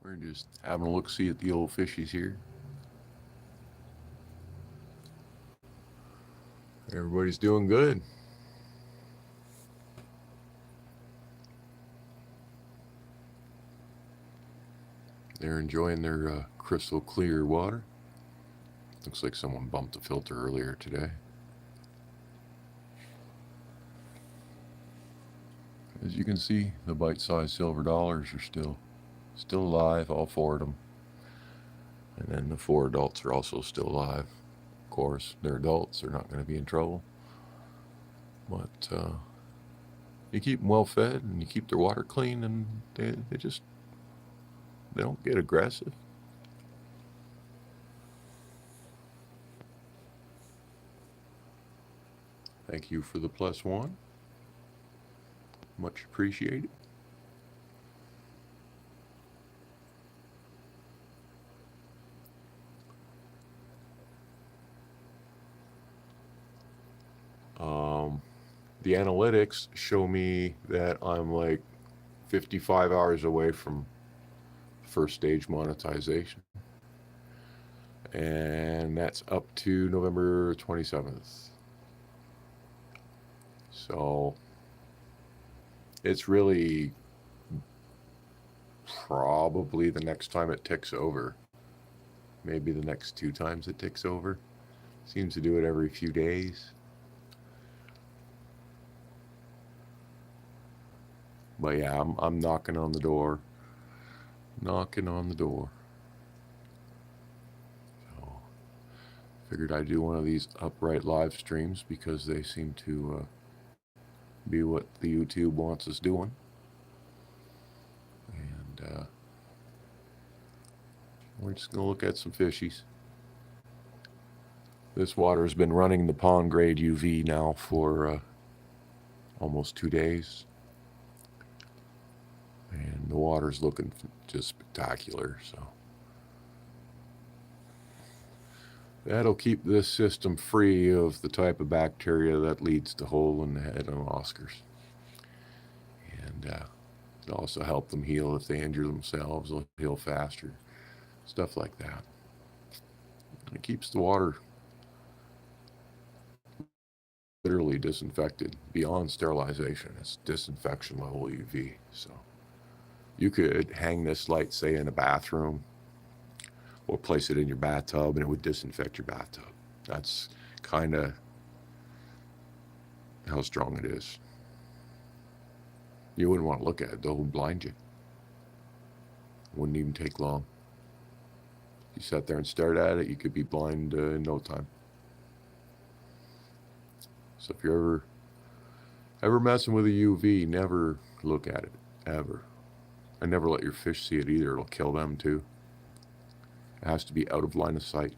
We're just having a look-see at the old fishies here. Everybody's doing good. They're enjoying their crystal clear water. Looks like someone bumped the filter earlier today. As you can see, the bite-sized silver dollars are still alive, all four of them. And then the four adults are also still alive. Of course, they're adults; they're not going to be in trouble. But you keep them well fed, and you keep their water clean, and they don't get aggressive. Thank you for the +1. Much appreciated. The analytics show me that I'm like 55 hours away from first stage monetization. And that's up to November 27th. So it's really probably the next time it ticks over. Maybe the next 2 times it ticks over. Seems to do it every few days. But yeah, I'm knocking on the door. Knocking on the door. So figured I'd do one of these upright live streams because they seem to be what the YouTube wants us doing. And we're just going to look at some fishies. This water has been running the pond grade UV now for almost 2 days. And the water's looking just spectacular, so that'll keep this system free of the type of bacteria that leads to hole in the head on Oscars. And it'll also help them heal if they injure themselves. They'll heal faster, stuff like that. It keeps the water literally disinfected beyond sterilization. It's disinfection level UV, so you could hang this light, say, in a bathroom or place it in your bathtub, and it would disinfect your bathtub. That's kind of how strong it is. You wouldn't want to look at it, though. It would blind you. It wouldn't even take long. If you sat there and stared at it, you could be blind in no time. So if you're ever messing with a UV, never look at it, ever. And never let your fish see it either. It'll kill them too. It has to be out of line of sight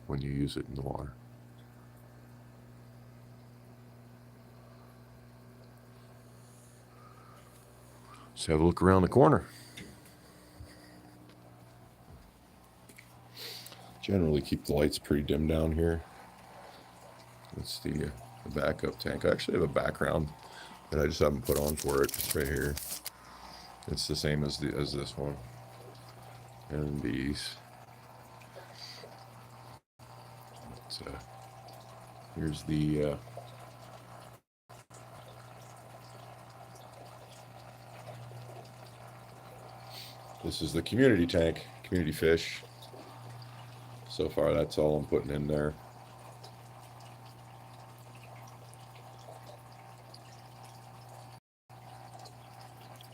when you use it in the water. Let's have a look around the corner. Generally keep the lights pretty dim down here. That's the backup tank. I actually have a background that I just haven't put on for it. It's right here. It's the same as this one. And these. Here's the this is the community tank, community fish. So far, that's all I'm putting in there.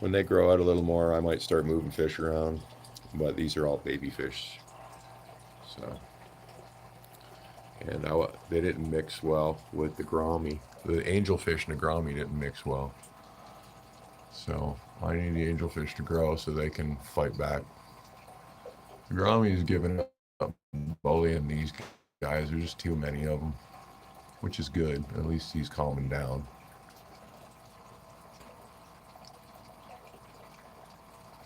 When they grow out a little more, I might start moving fish around, but these are all baby fish. So, and they didn't mix well with the gourami. The angelfish and the gourami didn't mix well. So I need the angelfish to grow so they can fight back. The gourami is giving up bullying these guys. There's just too many of them, which is good. At least he's calming down.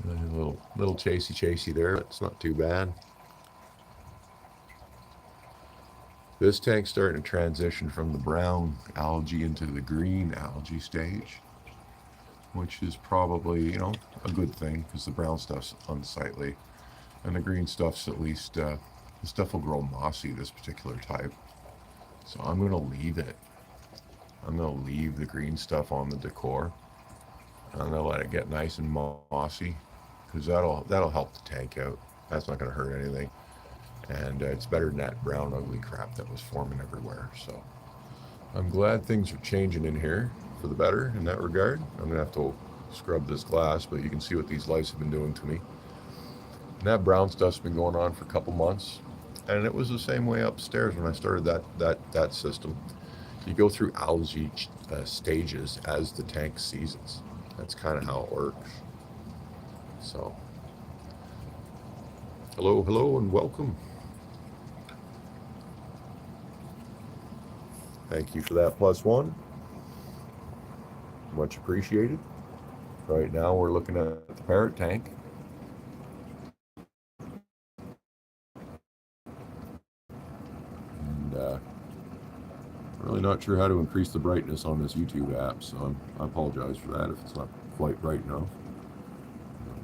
A little chasey there, but it's not too bad. This tank's starting to transition from the brown algae into the green algae stage, which is probably, a good thing because the brown stuff's unsightly. And the green stuff's at least, the stuff will grow mossy, this particular type. So I'm going to leave it. I'm going to leave the green stuff on the decor. I'm going to let it get nice and mossy, because that'll help the tank out. That's not going to hurt anything. And it's better than that brown ugly crap that was forming everywhere. So I'm glad things are changing in here for the better in that regard. I'm going to have to scrub this glass, but you can see what these lights have been doing to me. And that brown stuff's been going on for a couple months. And it was the same way upstairs when I started that system. You go through algae stages as the tank seasons. That's kind of how it works. So, hello, and welcome. Thank you for that +1. Much appreciated. Right now we're looking at the parrot tank. And really not sure how to increase the brightness on this YouTube app, so I apologize for that if it's not quite bright enough.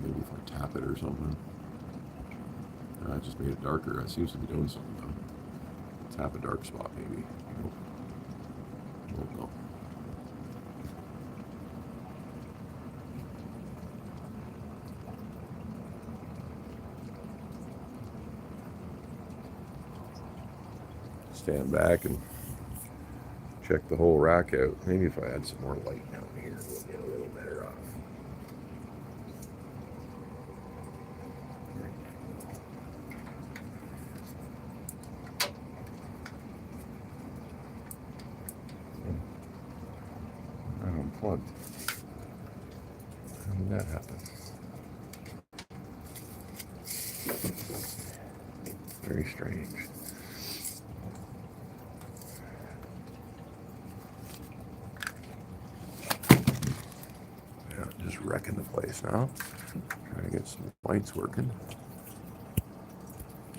Maybe if I tap it or something. I just made it darker. That seems to be doing something though. Tap a dark spot maybe. Nope. No. Stand back and check the whole rack out. Maybe if I had some more light down here, we'll get a little better off. I unplugged. How did that happen? Very strange. Yeah, just wrecking the place now. Trying to get some lights working.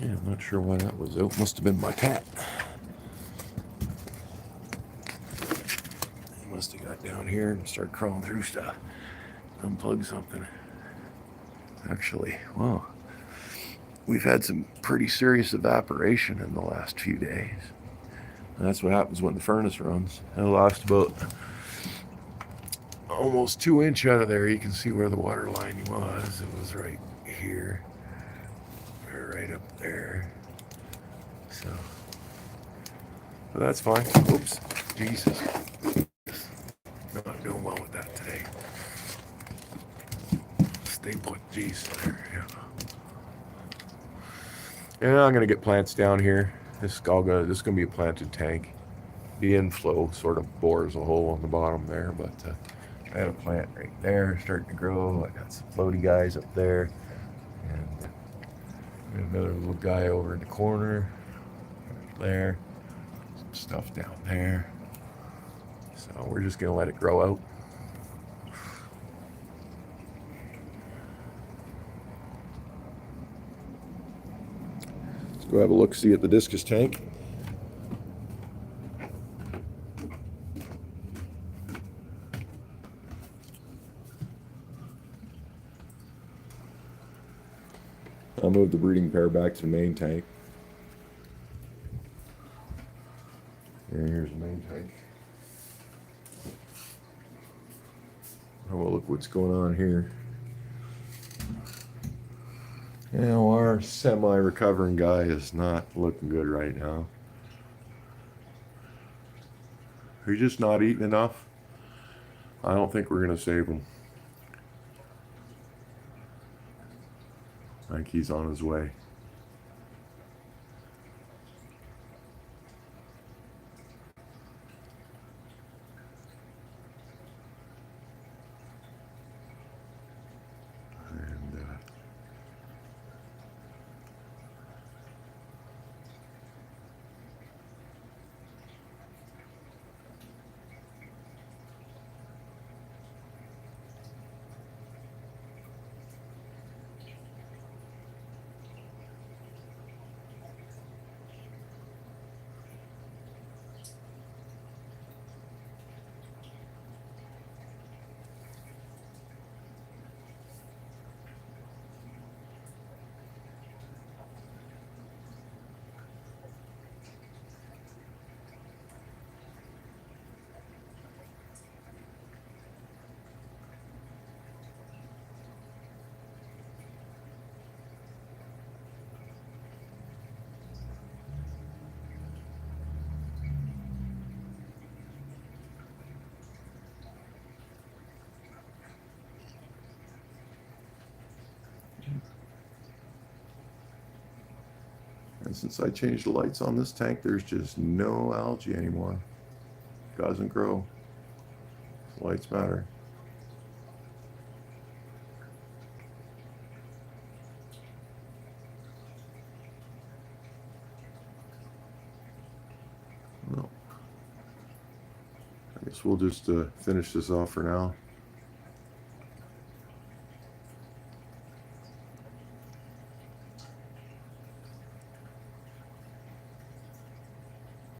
Yeah, I'm not sure why that was out. Must have been my cat. He must have got down here and started crawling through stuff. Unplug something. Actually, wow. We've had some pretty serious evaporation in the last few days. And that's what happens when the furnace runs. I lost about almost 2 inches out of there. You can see where the water line was. It was right here. Right up there. So, but that's fine. Oops. Jesus. Not doing well with that today. Stay put. Jeez. There. Yeah. And I'm gonna get plants down here. This is gonna be a planted tank. The inflow sort of bores a hole on the bottom there, but I had a plant right there starting to grow. I got some floaty guys up there, and another little guy over in the corner right there. Some stuff down there. So we're just gonna let it grow out. Go have a look-see at the Discus tank. I'll move the breeding pair back to the main tank. And here's the main tank. Oh, well, look what's going on here. You know, our semi-recovering guy is not looking good right now. He's just not eating enough. I don't think we're going to save him. I think he's on his way. And since I changed the lights on this tank, there's just no algae anymore. It doesn't grow. Lights matter. Well, I guess we'll just finish this off for now.